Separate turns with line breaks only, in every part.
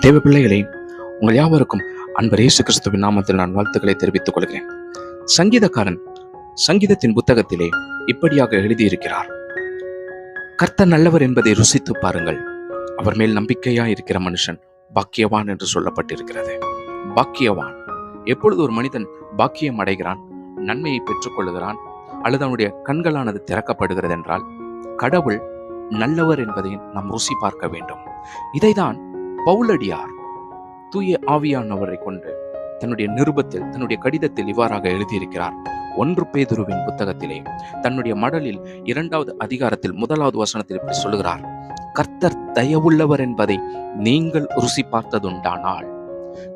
தேவ பிள்ளைகளே, உங்கள் யாவருக்கும் அன்பர் இயேசு கிறிஸ்துவின் நாமத்தில் நான் வாழ்த்துக்களை தெரிவித்துக் கொள்கிறேன். சங்கீதக்காரன் சங்கீதத்தின் புத்தகத்திலே இப்படியாக எழுதியிருக்கிறார்: கர்த்தர் நல்லவர் என்பதை ருசித்து பாருங்கள், அவர் மேல் நம்பிக்கையா இருக்கிற மனுஷன் பாக்கியவான் என்று சொல்லப்பட்டிருக்கிறது. பாக்கியவான். எப்பொழுது ஒரு மனிதன் பாக்கியம் அடைகிறான், நன்மையை பெற்றுக் கொள்ளுகிறான், அல்லது அவனுடைய கண்களானது திறக்கப்படுகிறது என்றால் கடவுள் நல்லவர் என்பதை நாம் ருசி பார்க்க வேண்டும். இதைதான் பவுலடியார் தூய ஆவியானவரை கொண்டு தன்னுடைய நிருபத்தில், தன்னுடைய கடிதத்தில் இவ்வாறாக எழுதியிருக்கிறார். 1 பேதுருவின் புத்தகத்திலே தன்னுடைய மடலில் 2வது அதிகாரத்தில் 1வது வசனத்தில் இப்படி சொல்லுகிறார்: கர்த்தர் தயவுள்ளவர் என்பதை நீங்கள் ருசி பார்த்ததுண்டானால்,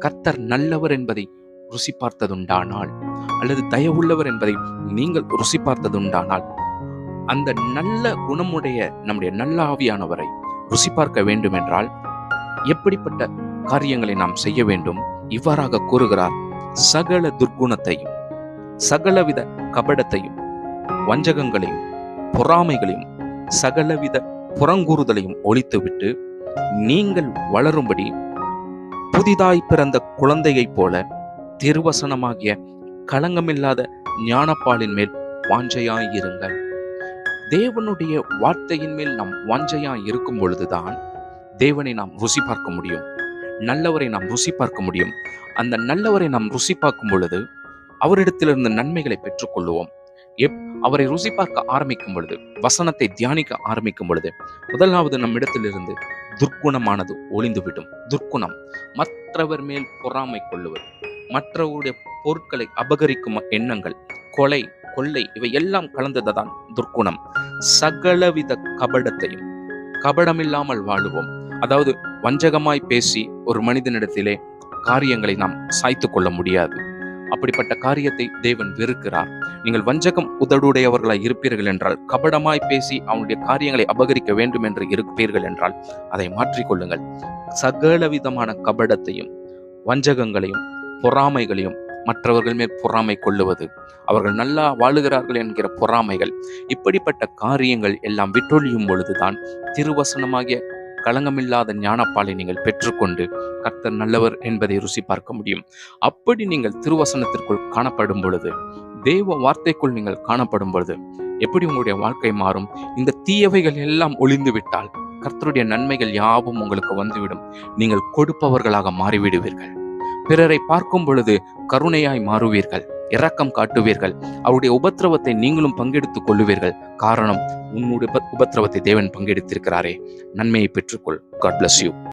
கர்த்தர் நல்லவர் என்பதை ருசி பார்த்ததுண்டானால், அல்லது தயவுள்ளவர் என்பதை நீங்கள் ருசி பார்த்ததுண்டானால், அந்த நல்ல குணமுடைய நம்முடைய நல்ல ஆவியானவரை ருசி பார்க்க வேண்டும் என்றால் எப்படிப்பட்ட காரியங்களை நாம் செய்ய வேண்டும்? இவ்வாறாக கூறுகிறார்: சகல துர்க்குணத்தையும், சகலவித கபடத்தையும், வஞ்சகங்களையும், பொறாமைகளையும், சகலவித புறங்கூறுதலையும் ஒழித்துவிட்டு நீங்கள் வளரும்படி புதிதாய் பிறந்த குழந்தையைப் போல திருவசனமாகிய களங்கமில்லாத ஞானப்பாலின் மேல் வாஞ்சையாயிருங்கள். தேவனுடைய வார்த்தையின் மேல் நாம் வாஞ்சையாய் இருக்கும் பொழுதுதான் தேவனை நாம் ருசி பார்க்க முடியும், நல்லவரை நாம் ருசி பார்க்க முடியும். அந்த நல்லவரை நாம் ருசி பார்க்கும் பொழுது அவரிடத்திலிருந்து நன்மைகளை பெற்றுக்கொள்வோம். அவரை ருசி பார்க்க ஆரம்பிக்கும் பொழுது, வசனத்தை தியானிக்க ஆரம்பிக்கும் பொழுது, முதலாவது நம்மிடத்திலிருந்து துர்க்குணமானது ஒளிந்துவிடும். துர்க்குணம், மற்றவர் மேல் பொறாமை கொள்ளுவது, மற்றவருடைய பொருட்களை அபகரிக்கும் எண்ணங்கள், கொலை, கொள்ளை, இவை எல்லாம் கலந்ததுதான் துர்க்குணம். சகலவித கபடத்தையும், கபடமில்லாமல் வாழுவோம். அதாவது வஞ்சகமாய் பேசி ஒரு மனிதனிடத்திலே காரியங்களை நாம் சாய்த்து கொள்ள முடியாது. அப்படிப்பட்ட காரியத்தை தேவன் வெறுக்கிறார். நீங்கள் வஞ்சகம் உதடுடையவர்களாய் இருப்பீர்கள் என்றால், கபடமாய் பேசி அவனுடைய காரியங்களை அபகரிக்க வேண்டும் என்று இருப்பீர்கள் என்றால் அதை மாற்றிக்கொள்ளுங்கள். சகலவிதமான கபடத்தையும், வஞ்சகங்களையும், பொறாமைகளையும், மற்றவர்கள் மேல் பொறாமை கொள்ளுவது, அவர்கள் நல்லா வாழுகிறார்கள் என்கிற பொறாமைகள், இப்படிப்பட்ட காரியங்கள் எல்லாம் விட்டொழியும் பொழுதுதான் திருவசனமாகிய களங்கமில்லாத ஞானப்பாலை நீங்கள் பெற்றுக்கொண்டு கர்த்தர் நல்லவர் என்பதை ருசி பார்க்க முடியும். அப்படி நீங்கள் திருவசனத்திற்குள் காணப்படும் பொழுது, தேவ வார்த்தைக்குள் நீங்கள் காணப்படும் பொழுது எப்படி உங்களுடைய வாழ்க்கை மாறும்? இந்த தீயவைகள் எல்லாம் ஒளிந்து விட்டால் கர்த்தருடைய நன்மைகள் யாவும் உங்களுக்கு வந்துவிடும். நீங்கள் கொடுப்பவர்களாக மாறிவிடுவீர்கள். பிறரை பார்க்கும் பொழுது கருணையாய் மாறுவீர்கள், இரக்கம் காட்டுவீர்கள். அவருடைய உபத்திரவத்தை நீங்களும் பங்கெடுத்துக் கொள்ளுவீர்கள். காரணம், உன்னுடைய உபத்திரவத்தை தேவன் பங்கெடுத்திருக்கிறாரே. நன்மையை பெற்றுக்கொள். God bless you.